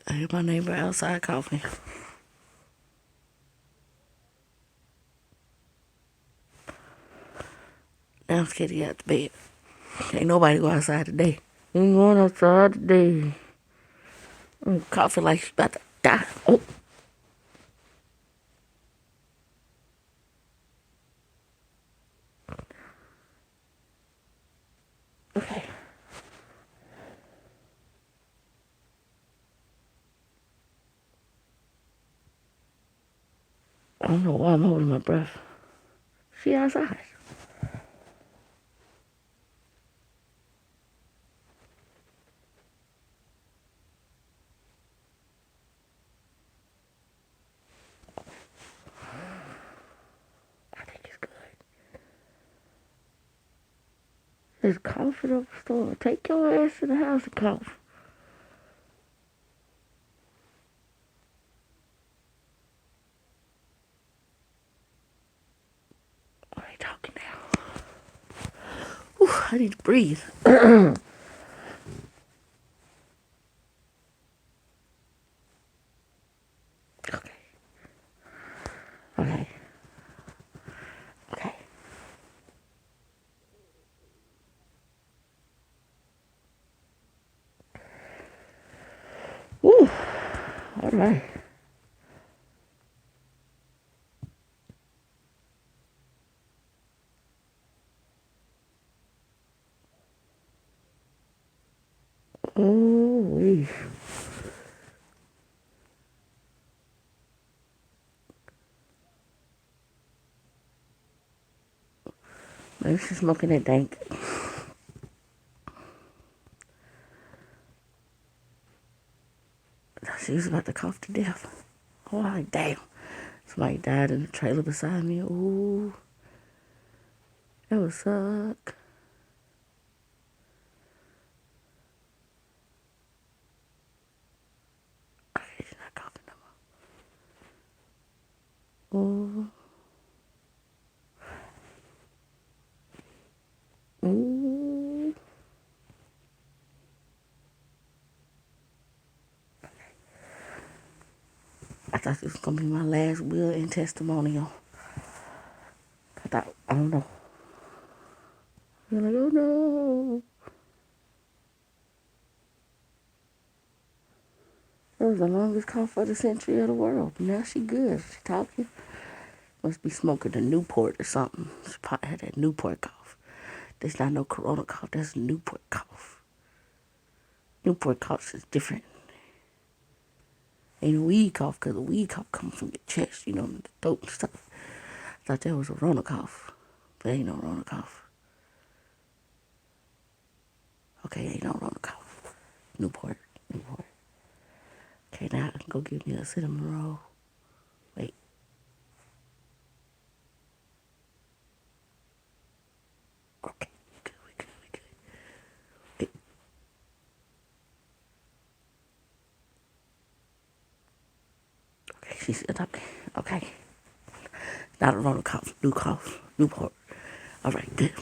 I hear my neighbor outside coughing. Now I'm scared to get out the bed. Ain't nobody go outside today. Ain't going outside today. I'm coughing like she's about to die. Oh. Okay. I don't know why I'm holding my breath. She outside. I think it's good. It's coughing up the store. Take your ass to the house and cough. I ain't talking now. Whew, I need to breathe. Okay. Okay. Okay. Whew. All right. Oh, maybe she's smoking that dank. She was about to cough to death. Oh, like, damn. Somebody died in the trailer beside me. Ooh, that would suck. Okay, she's not coughing no more. Ooh. Ooh. I thought this was going to be my last will and testimonial. I don't know. You're like, oh no. That was the longest cough of the century of the world. Now she good. She talking. Must be smoking a Newport or something. She probably had that Newport cough. That's not no Corona cough. That's a Newport cough. Newport cough is different. Ain't a weed cough, because a weed cough comes from your chest, the throat and stuff. I thought that was a Rona cough. But ain't no Rona cough. Okay, ain't no Rona cough. Newport. Okay, now I can go get me a cinnamon roll. Wait. Okay, we good. Wait. Okay, she said, okay. Not a Rona cough. Newport. All right, good.